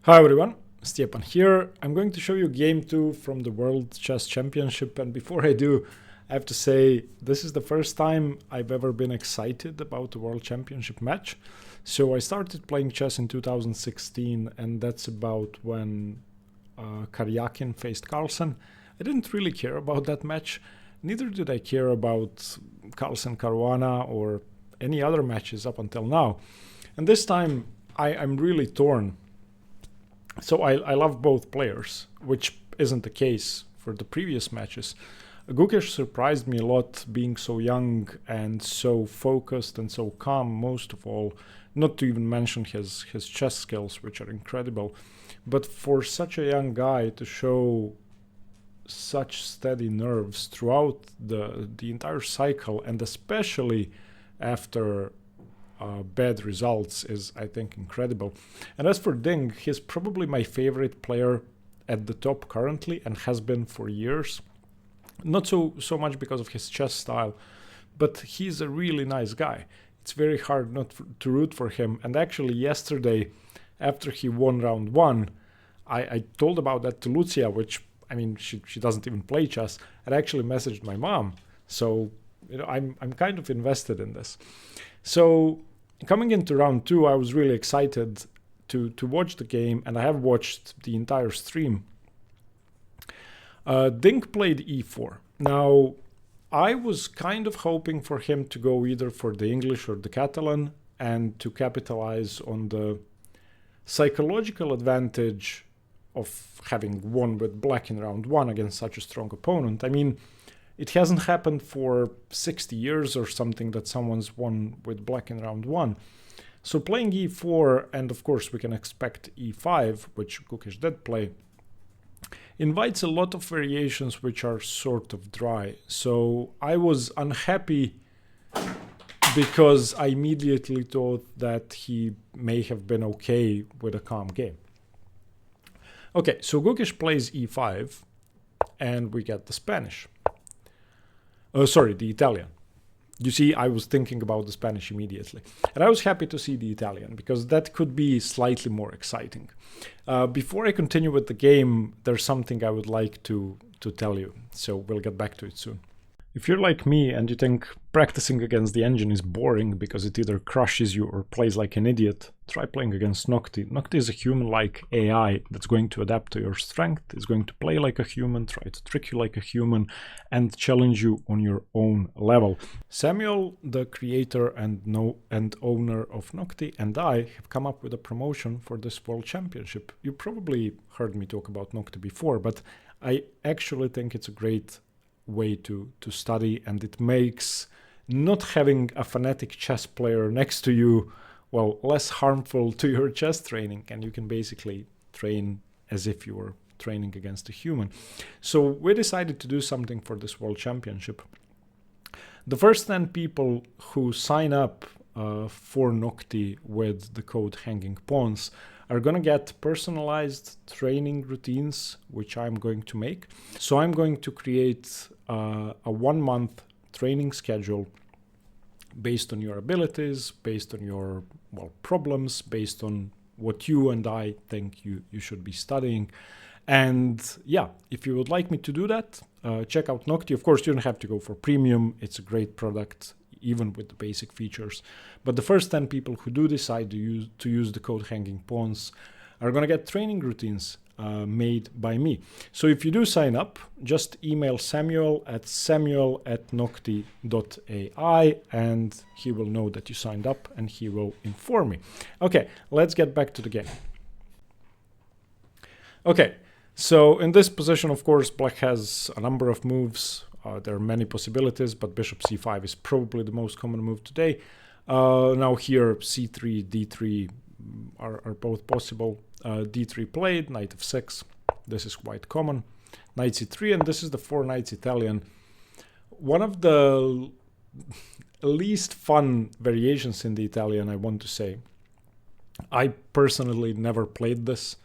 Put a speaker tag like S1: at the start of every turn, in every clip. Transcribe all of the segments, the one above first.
S1: Hi everyone, Stepan here. I'm going to show you game 2 from the World Chess Championship, and before I do, I have to say this is the first time I've ever been excited about the World Championship match. So I started playing chess in 2016, and that's about when Karyakin faced Carlsen. I didn't really care about that match, neither did I care about Carlsen-Caruana or any other matches up until now. And this time I'm really torn. So I love both players, which isn't the case for the previous matches. Gukesh surprised me a lot, being so young and so focused and so calm, most of all, not to even mention his chess skills, which are incredible. But for such a young guy to show such steady nerves throughout the entire cycle, and especially after bad results, is, I think, incredible. And as for Ding, he's probably my favorite player at the top currently and has been for years. Not so much because of his chess style, but he's a really nice guy. It's very hard not to root for him. And actually yesterday, after he won round 1, I told about that to Lucia, which, I mean, she doesn't even play chess, and actually messaged my mom. So, you know, I'm kind of invested in this. So coming into round 2, I was really excited to watch the game, and I have watched the entire stream. Ding played e4. Now, I was kind of hoping for him to go either for the English or the Catalan and to capitalize on the psychological advantage of having won with black in round 1 against such a strong opponent. I mean, it hasn't happened for 60 years or something that someone's won with black in round 1. So playing e4, and of course we can expect e5, which Gukesh did play, invites a lot of variations which are sort of dry. So I was unhappy because I immediately thought that he may have been okay with a calm game. Okay, so Gukesh plays e5, and we get the Spanish. The Italian. You see, I was thinking about the Spanish immediately. And I was happy to see the Italian, because that could be slightly more exciting. Before I continue with the game, there's something I would like to tell you, so we'll get back to it soon. If you're like me and you think practicing against the engine is boring because it either crushes you or plays like an idiot, try playing against Noctie. Noctie is a human-like AI that's going to adapt to your strength, is going to play like a human, try to trick you like a human, and challenge you on your own level. Samuel, the creator and owner of Noctie, and I have come up with a promotion for this World Championship. You probably heard me talk about Noctie before, but I actually think it's a great way to study, and it makes not having a fanatic chess player next to you, well, less harmful to your chess training, and you can basically train as if you were training against a human. So we decided to do something for this World Championship. The first 10 people who sign up for Noctie with the code Hanging Pawns are gonna get personalized training routines, which I'm going to make. So I'm going to create a 1-month training schedule based on your abilities, based on your problems, based on what you and I think you should be studying. And yeah, if you would like me to do that, check out Noctie. Of course, you don't have to go for premium. It's a great product, even with the basic features. But the first 10 people who do decide to use the code Hanging Pawns are going to get training routines made by me. So if you do sign up, just email samuel@noctie.ai, and he will know that you signed up and he will inform me. Okay, let's get back to the game. Okay, so in this position, of course, black has a number of moves. There are many possibilities, but bishop c5 is probably the most common move today. Now here, c3, d3 are both possible. d3 played, knight f6. This is quite common. Knight c3, and this is the 4 knights Italian. One of the least fun variations in the Italian, I want to say. I personally never played this.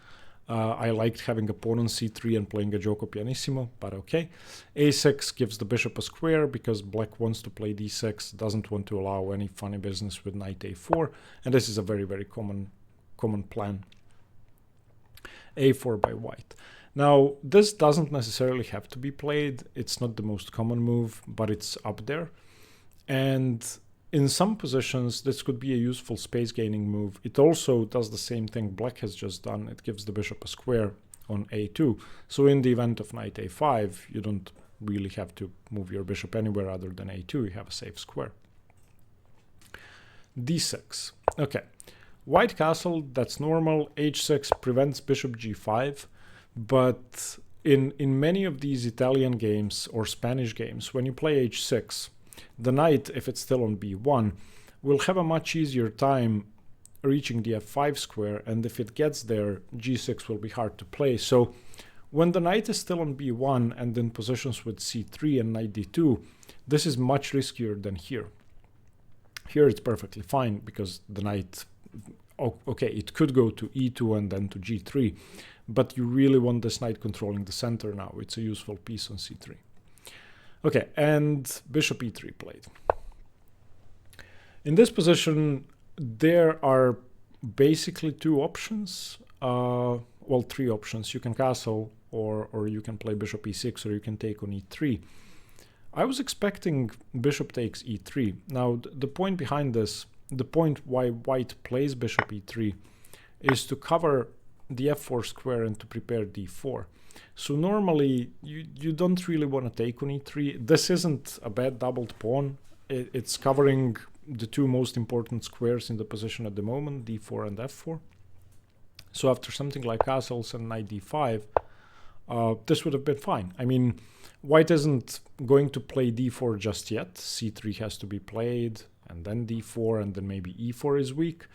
S1: I liked having a pawn on c3 and playing a gioco pianissimo, but okay. a6 gives the bishop a square because black wants to play d6, doesn't want to allow any funny business with knight a4, and this is a very, very common plan. a4 by white. Now, this doesn't necessarily have to be played. It's not the most common move, but it's up there. And in some positions, this could be a useful space gaining move. It also does the same thing black has just done. It gives the bishop a square on a2. So in the event of knight a5, you don't really have to move your bishop anywhere other than a2. You have a safe square. d6. Okay. White castle, that's normal. h6 prevents bishop g5. But in many of these Italian games or Spanish games, when you play h6, the knight, if it's still on b1, will have a much easier time reaching the f5 square, and if it gets there, g6 will be hard to play. So when the knight is still on b1 and in positions with c3 and knight d2, this is much riskier than here. Here it's perfectly fine because the knight, okay, it could go to e2 and then to g3, but you really want this knight controlling the center now. It's a useful piece on c3. Okay, and bishop e3 played. In this position, there are basically two options. Well, three options. You can castle, or you can play bishop e6, or you can take on e3. I was expecting bishop takes e3. Now, the point behind this, the point why white plays bishop e3, is to cover the f4 square and to prepare d4. So normally, you don't really want to take on e3. This isn't a bad doubled pawn. It's covering the two most important squares in the position at the moment, d4 and f4. So after something like castles and knight d5, this would have been fine. I mean, white isn't going to play d4 just yet. c3 has to be played, and then d4, and then maybe e4 is weak.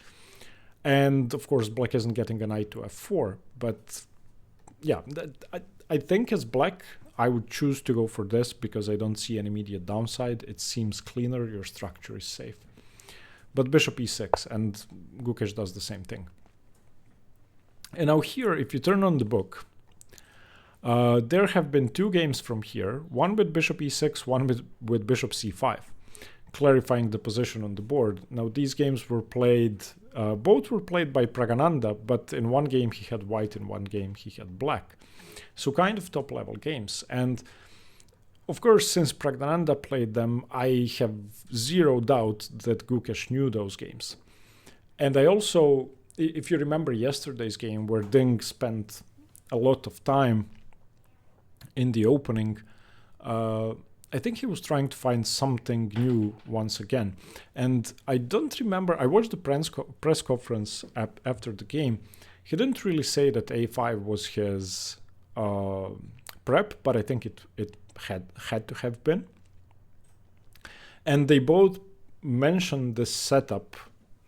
S1: And of course, black isn't getting a knight to f4, but yeah, I think as black, I would choose to go for this because I don't see an immediate downside. It seems cleaner, your structure is safe. But bishop e6, and Gukesh does the same thing. And now here, if you turn on the book, there have been two games from here, one with bishop e6, one with bishop c5, clarifying the position on the board. Now these games were played, both were played by Pragananda, but in one game he had white, in one game he had black. So kind of top level games. And of course, since Pragananda played them, I have zero doubt that Gukesh knew those games. And I also, if you remember yesterday's game where Ding spent a lot of time in the opening, I think he was trying to find something new once again. And I don't remember, I watched the press conference after the game. He didn't really say that a5 was his prep, but I think it had to have been. And they both mentioned this setup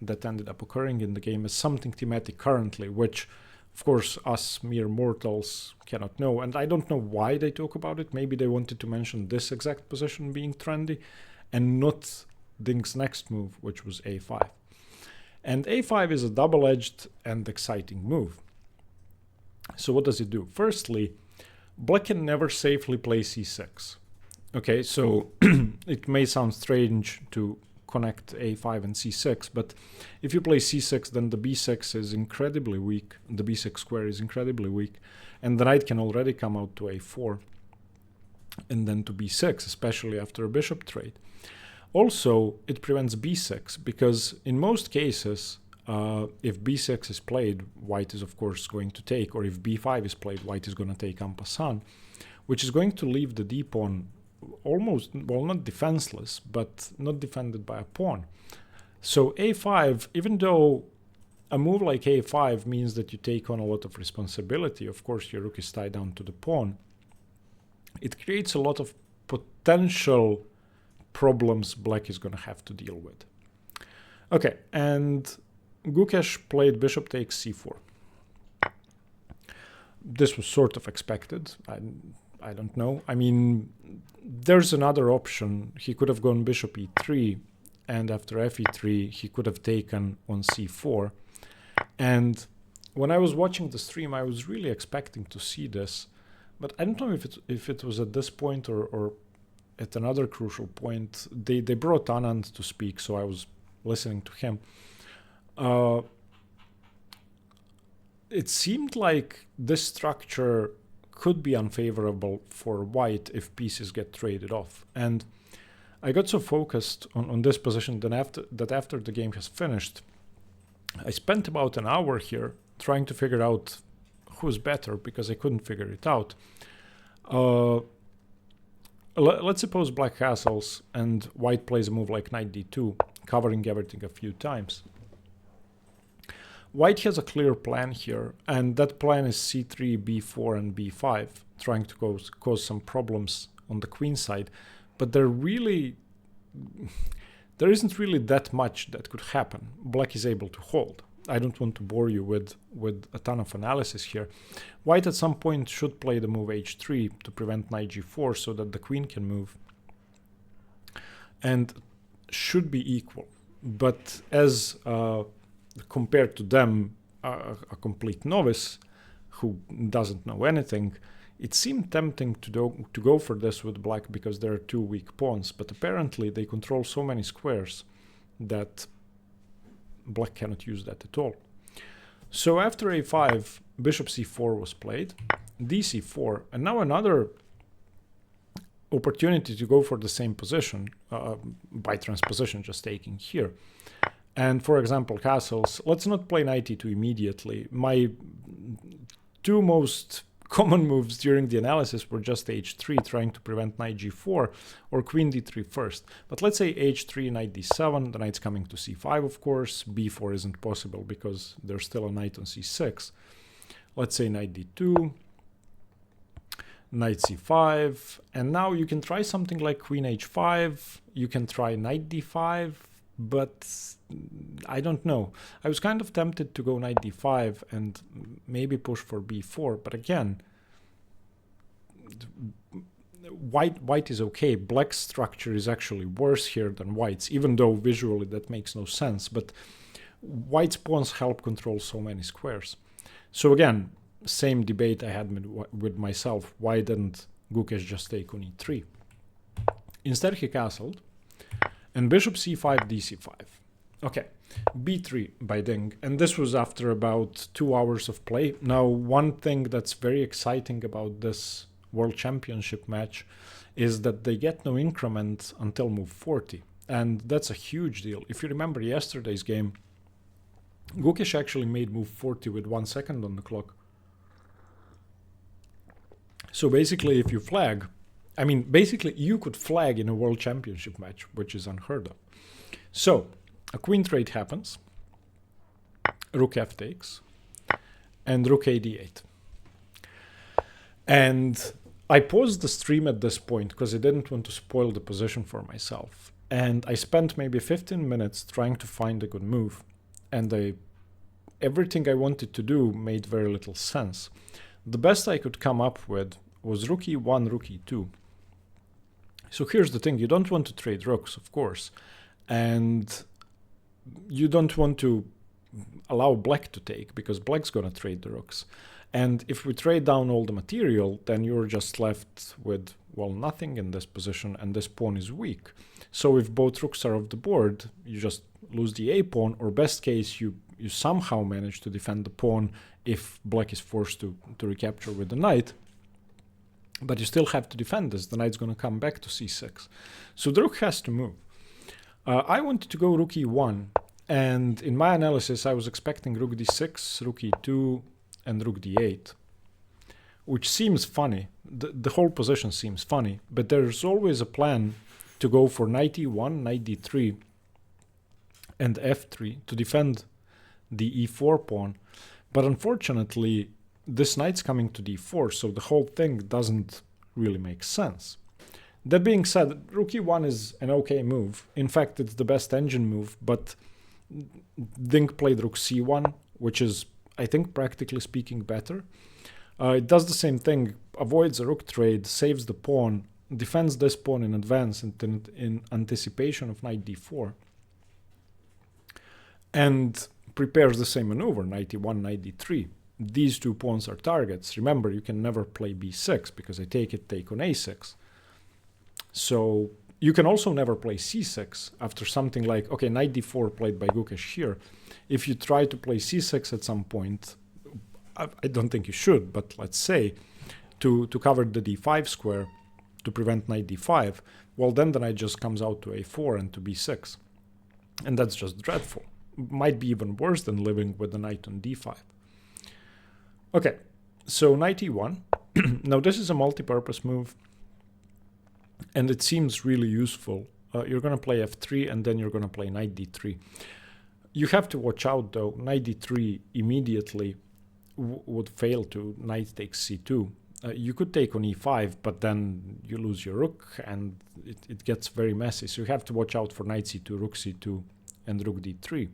S1: that ended up occurring in the game as something thematic currently, which of course us mere mortals cannot know. And I don't know why they talk about it. Maybe they wanted to mention this exact position being trendy and not Ding's next move, which was a5. And a5 is a double-edged and exciting move. So what does it do? Firstly, black can never safely play c6. Okay, so it may sound strange to connect a5 and c6, but if you play c6, then the b6 is incredibly weak. The b6 square is incredibly weak, and the knight can already come out to a4 and then to b6, especially after a bishop trade. Also, it prevents b6 because in most cases, if b6 is played, white is of course going to take, or if b5 is played, white is going to take en passant, which is going to leave the d-pawn almost, well, not defenseless, but not defended by a pawn. So a5, even though a move like a5 means that you take on a lot of responsibility, of course your rook is tied down to the pawn, it creates a lot of potential problems black is going to have to deal with. Okay, and Gukesh played bishop takes c4. This was sort of expected. I don't know. I mean, there's another option. He could have gone bishop e3, and after fe3, he could have taken on c4. And when I was watching the stream, I was really expecting to see this, but I don't know if it was at this point or at another crucial point. They brought Anand to speak, so I was listening to him. it seemed like this structure could be unfavorable for white if pieces get traded off. And I got so focused on this position that after the game has finished, I spent about an hour here trying to figure out who's better because I couldn't figure it out. Let's suppose black castles and white plays a move like knight d2, covering everything a few times. White has a clear plan here, and that plan is c3, b4, and b5, trying to cause some problems on the queen side. But there isn't really that much that could happen. Black is able to hold. I don't want to bore you with a ton of analysis here. White at some point should play the move h3 to prevent knight g4 so that the queen can move. And should be equal. But as compared to them, a complete novice who doesn't know anything, it seemed tempting to go for this with black because there are two weak pawns, but apparently they control so many squares that black cannot use that at all. So after a5, bishop c4 was played, dc4, and now another opportunity to go for the same position by transposition, just taking here. And for example, castles, let's not play knight e2 immediately. My two most common moves during the analysis were just h3, trying to prevent knight g4, or queen d3 first. But let's say h3, knight d7, the knight's coming to c5, of course. b4 isn't possible because there's still a knight on c6. Let's say knight d2, knight c5, and now you can try something like queen h5, you can try knight d5, but I don't know. I was kind of tempted to go knight d5 and maybe push for b4, but again, white is okay. Black's structure is actually worse here than white's, even though visually that makes no sense, but white's pawns help control so many squares. So again, same debate I had with myself. Why didn't Gukesh just take on e3? Instead he castled, and bishop c5, dc5. Okay, b3 by Ding, and this was after about 2 hours of play. Now, one thing that's very exciting about this World Championship match is that they get no increment until move 40, and that's a huge deal. If you remember yesterday's game, Gukesh actually made move 40 with 1 second on the clock. So basically, if you flag, I mean, basically you could flag in a World Championship match, which is unheard of. So, a queen trade happens, rook f takes, and rook a d8. And I paused the stream at this point because I didn't want to spoil the position for myself. And I spent maybe 15 minutes trying to find a good move. And everything I wanted to do made very little sense. The best I could come up with was rook e1, rook e2. So here's the thing, you don't want to trade rooks, of course. And you don't want to allow black to take, because black's gonna trade the rooks. And if we trade down all the material, then you're just left with, well, nothing in this position, and this pawn is weak. So if both rooks are off the board, you just lose the a pawn, or best case, you somehow manage to defend the pawn if black is forced to recapture with the knight. But you still have to defend this. The knight's going to come back to c6. So the rook has to move. I wanted to go rook e1, and in my analysis I was expecting rook d6, rook e2, and rook d8, which seems funny. The whole position seems funny, but there's always a plan to go for knight e1, knight d3, and f3 to defend the e4 pawn. But unfortunately, this knight's coming to d4, so the whole thing doesn't really make sense. That being said, rook e1 is an okay move. In fact, it's the best engine move, but Ding played rook c1, which is, I think, practically speaking, better. It does the same thing, avoids a rook trade, saves the pawn, defends this pawn in advance in anticipation of knight d4, and prepares the same maneuver, knight e1, knight d3. These two pawns are targets. Remember, you can never play b6, because I take on a6. So you can also never play c6 after something like, okay, knight d4 played by Gukesh here. If you try to play c6 at some point, I don't think you should, but let's say to cover the d5 square to prevent knight d5, well, then the knight just comes out to a4 and to b6. And that's just dreadful. Might be even worse than living with the knight on d5. Okay, so knight e1. Now this is a multi-purpose move, and it seems really useful. You're going to play f3, and then you're going to play knight d3. You have to watch out, though. Knight d3 immediately would fail to knight takes c2. You could take on e5, but then you lose your rook, and it gets very messy. So you have to watch out for knight c2, rook c2, and rook d3.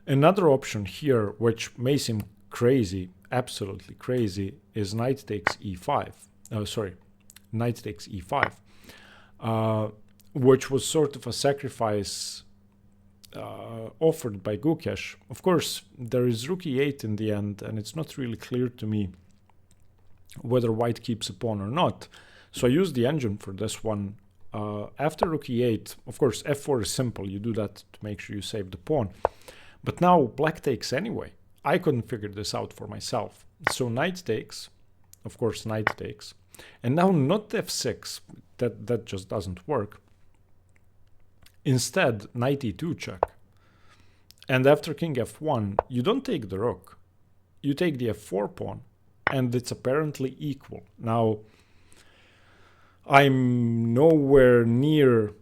S1: Another option here, which may seem crazy, absolutely crazy, is knight takes e5. Knight takes e5, which was sort of a sacrifice offered by Gukesh. Of course, there is rook e8 in the end, and it's not really clear to me whether white keeps a pawn or not. So I use the engine for this one. After rook e8, of course, f4 is simple. You do that to make sure you save the pawn. But now black takes anyway. I couldn't figure this out for myself. So knight takes, of course, knight takes. And now not f6, that just doesn't work. Instead, knight e2 check. And after king f1, you don't take the rook. You take the f4 pawn, and it's apparently equal. Now, I'm nowhere near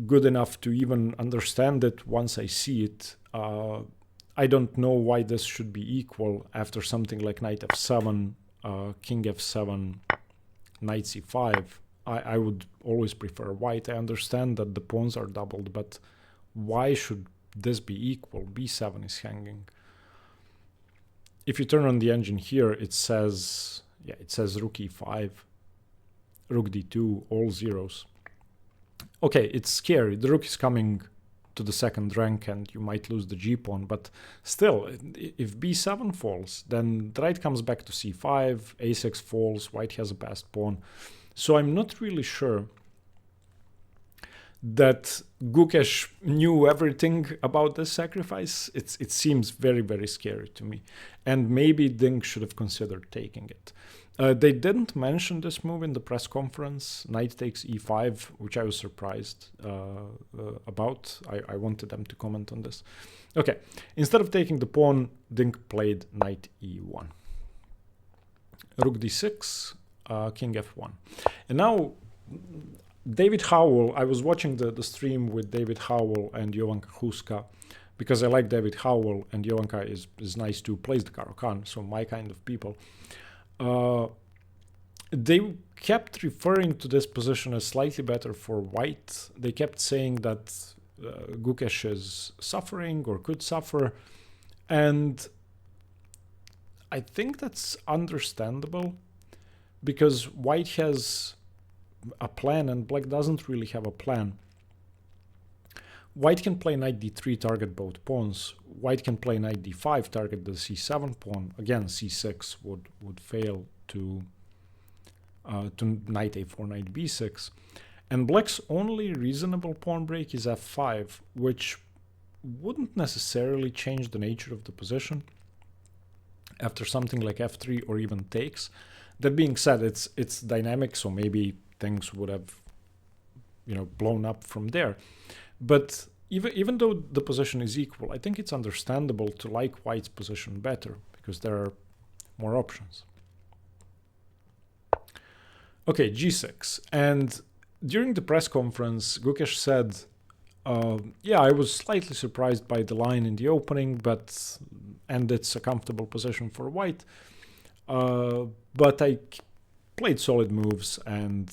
S1: good enough to even understand it once I see it. I don't know why this should be equal after something like knight f7, king f7, knight c5. I would always prefer white. I understand that the pawns are doubled, but why should this be equal? b7 is hanging. If you turn on the engine here, it says rook e5, rook d2, all zeros. Okay, it's scary. The rook is coming to the second rank and you might lose the g-pawn, but still, if b7 falls, then the knight comes back to c5, a6 falls, white has a passed pawn. So I'm not really sure that Gukesh knew everything about this sacrifice. It seems very, very scary to me. And maybe Ding should have considered taking it. They didn't mention this move in the press conference, knight takes e5, which I was surprised about. I wanted them to comment on this. Okay, instead of taking the pawn, Ding played knight e1. Rook d6, king f1. And now David Howell, I was watching the stream with David Howell and Jovanka Huska, because I like David Howell, and Jovanka is nice too, plays the Caro-Kann, so my kind of people. They kept referring to this position as slightly better for white. They kept saying that Gukesh is suffering or could suffer, and I think that's understandable because white has a plan and black doesn't really have a plan. White can play knight d3, target both pawns. White can play knight d5, target the c7 pawn. Again, c6 would fail to knight a4, knight b6. And black's only reasonable pawn break is f5, which wouldn't necessarily change the nature of the position after something like f3 or even takes. That being said, it's dynamic, so maybe things would have, blown up from there. But even though the position is equal, I think it's understandable to like white's position better because there are more options. Okay, g6. And during the press conference, Gukesh said, yeah, I was slightly surprised by the line in the opening, and it's a comfortable position for white. But I played solid moves and,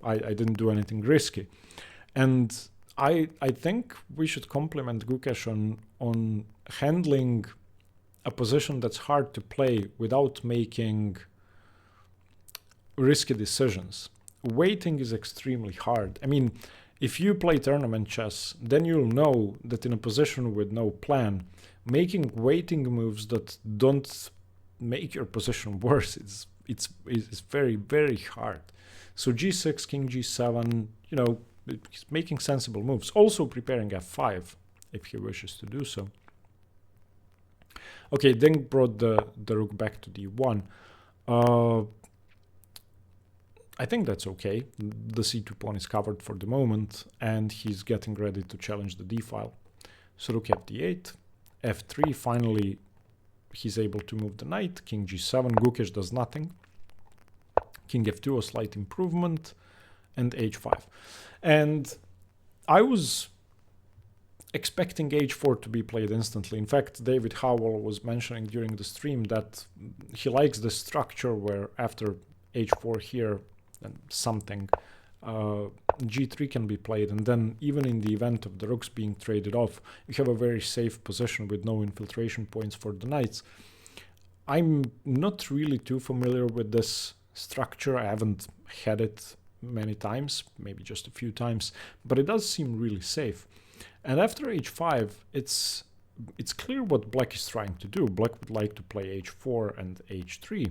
S1: I didn't do anything risky. And I think we should compliment Gukesh on handling a position that's hard to play without making risky decisions. Waiting is extremely hard. I mean, if you play tournament chess, then you'll know that in a position with no plan, making waiting moves that don't make your position worse it's very, very hard. So g6, king g7, he's making sensible moves. Also preparing f5 if he wishes to do so. Okay, Ding brought the rook back to d1. I think that's okay. The c2 pawn is covered for the moment, and he's getting ready to challenge the d file. So rook fd8, f3, finally he's able to move the knight, king g7, Gukesh does nothing, king f2, a slight improvement, and h5. And I was expecting h4 to be played instantly. In fact, David Howell was mentioning during the stream that he likes the structure where after h4 here and something, g3 can be played, and then even in the event of the rooks being traded off, you have a very safe position with no infiltration points for the knights. I'm not really too familiar with this structure. I haven't had it many times, maybe just a few times, but it does seem really safe. And after h5, it's clear what black is trying to do. Black would like to play h4 and h3.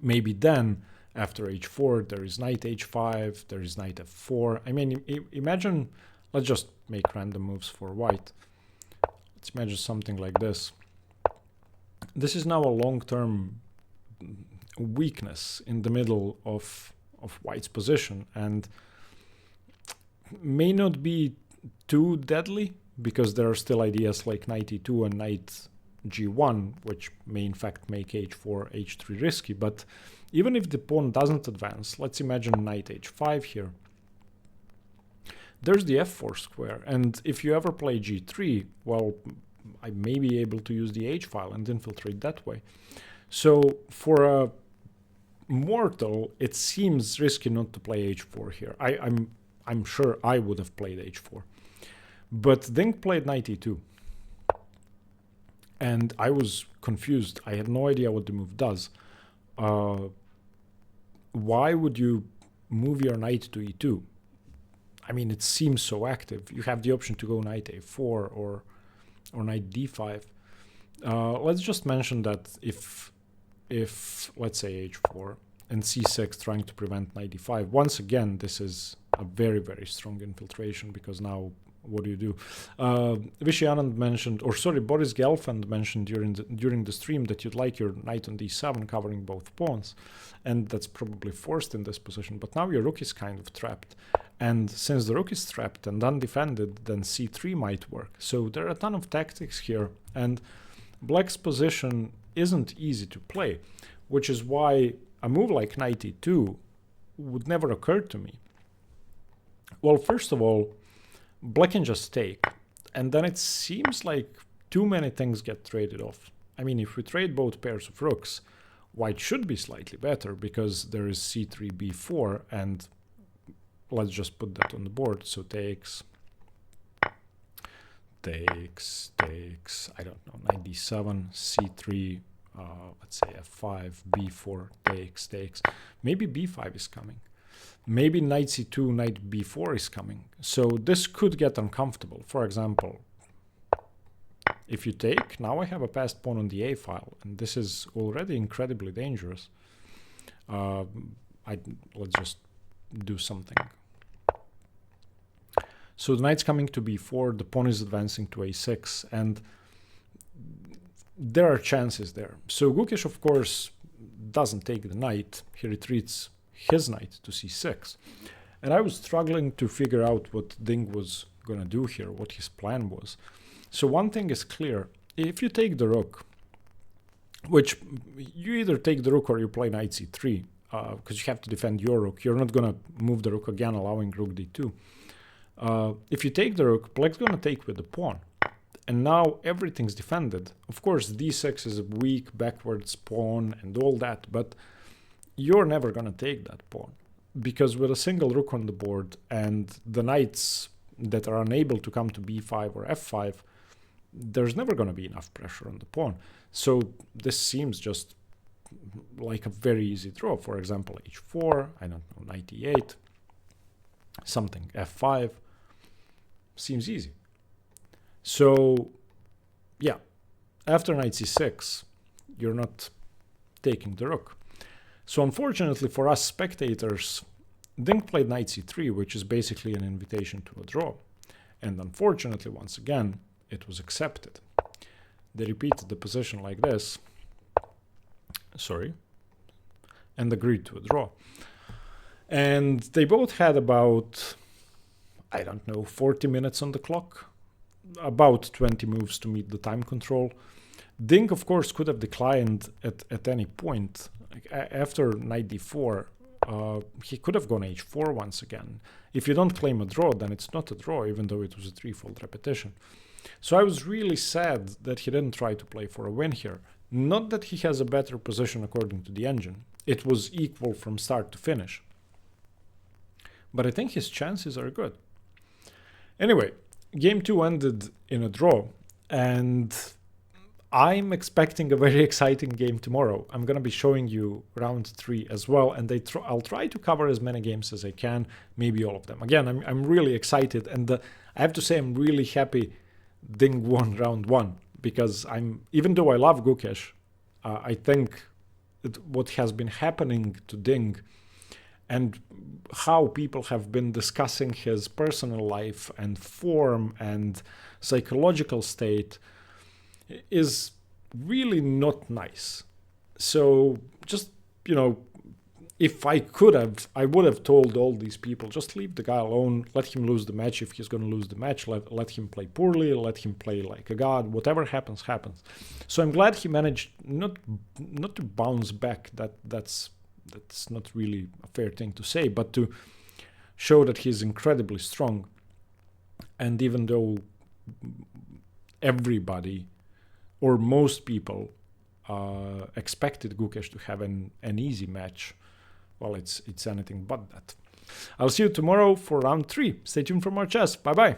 S1: Maybe then, after h4, there is knight h5, there is knight f4. I mean, imagine, let's just make random moves for white. Let's imagine something like this. This is now a long-term weakness in the middle of white's position, and may not be too deadly, because there are still ideas like knight e2 and knight g1, which may in fact make h4, h3 risky. But even if the pawn doesn't advance, let's imagine knight h5 here. There's the f4 square, and if you ever play g3, well, I may be able to use the h file and infiltrate that way. So for a mortal, it seems risky not to play h4 here. I'm sure I would have played h4. But Ding played knight e2. And I was confused. I had no idea what the move does. Why would you move your knight to e2? I mean, it seems so active. You have the option to go knight a4 or knight d5. Let's just mention that if let's say h4 and c6 trying to prevent knight d5, once again, this is a very, very strong infiltration, because now what do you do? Vishy Anand mentioned, or sorry, Boris Gelfand mentioned during the stream that you'd like your knight on d7 covering both pawns, and that's probably forced in this position. But now your rook is kind of trapped, and since the rook is trapped and undefended, then c3 might work. So there are a ton of tactics here, and black's position isn't easy to play, which is why a move like knight e2 would never occur to me. Well, first of all, black can just take, and then it seems like too many things get traded off. I mean, if we trade both pairs of rooks, white should be slightly better, because there is c3, b4, and let's just put that on the board. So takes, I don't know, knight d7, c3, let's say f5, b4, takes. Maybe b5 is coming. Maybe knight c2, knight b4 is coming. So this could get uncomfortable. For example, if you take, now I have a passed pawn on the a file, and this is already incredibly dangerous. Let's just do something. So the knight's coming to b4, the pawn is advancing to a6, and there are chances there. So Gukesh, of course, doesn't take the knight. He retreats his knight to c6. And I was struggling to figure out what Ding was going to do here, what his plan was. So one thing is clear. If you take the rook, which you either take the rook or you play knight c3, because you have to defend your rook. You're not going to move the rook again, allowing rook d2. If you take the rook, black's going to take with the pawn. And now everything's defended. Of course, d6 is a weak backwards pawn and all that, but you're never going to take that pawn, because with a single rook on the board and the knights that are unable to come to b5 or f5, there's never going to be enough pressure on the pawn. So this seems just like a very easy draw. For example, h4, I don't know, knight e8, something, f5, seems easy. So yeah, after knight c6, you're not taking the rook. So unfortunately for us spectators, Ding played knight c3, which is basically an invitation to a draw. And unfortunately, once again, it was accepted. They repeated the position like this. Sorry. And agreed to a draw. And they both had about, I don't know, 40 minutes on the clock. About 20 moves to meet the time control. Ding, of course, could have declined at any point. Like, after knight d4, he could have gone h4 once again. If you don't claim a draw, then it's not a draw, even though it was a threefold repetition. So I was really sad that he didn't try to play for a win here. Not that he has a better position according to the engine. It was equal from start to finish. But I think his chances are good. Anyway, game 2 ended in a draw, and I'm expecting a very exciting game tomorrow. I'm going to be showing you round 3 as well, and I'll try to cover as many games as I can, maybe all of them. Again, I'm really excited, and I have to say I'm really happy Ding won round 1, because even though I love Gukesh, I think what has been happening to Ding and how people have been discussing his personal life and form and psychological state is really not nice. So just, if I could have, I would have told all these people, just leave the guy alone, let him lose the match. If he's going to lose the match, let him play poorly, let him play like a god, whatever happens, happens. So I'm glad he managed not to bounce back. That's not really a fair thing to say, but to show that he's incredibly strong. And even though everybody or most people expected Gukesh to have an easy match, well, it's anything but that. I'll see you tomorrow for round 3. Stay tuned for more chess. Bye-bye.